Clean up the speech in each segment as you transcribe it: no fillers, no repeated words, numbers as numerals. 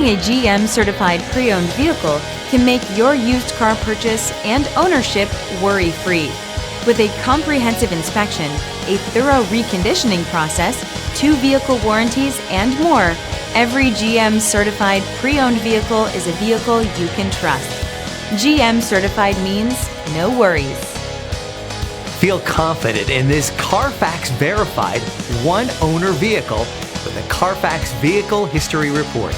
Owning a GM certified pre-owned vehicle can make your used car purchase and ownership worry-free. With a comprehensive inspection, a thorough reconditioning process, 2 vehicle warranties, and more, every GM certified pre-owned vehicle is a vehicle you can trust. GM certified means no worries. Feel confident in this Carfax verified one-owner vehicle with a Carfax Vehicle History Report.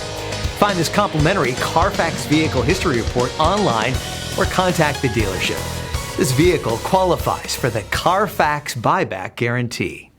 Find this complimentary Carfax Vehicle History Report online or contact the dealership. This vehicle qualifies for the Carfax Buyback Guarantee.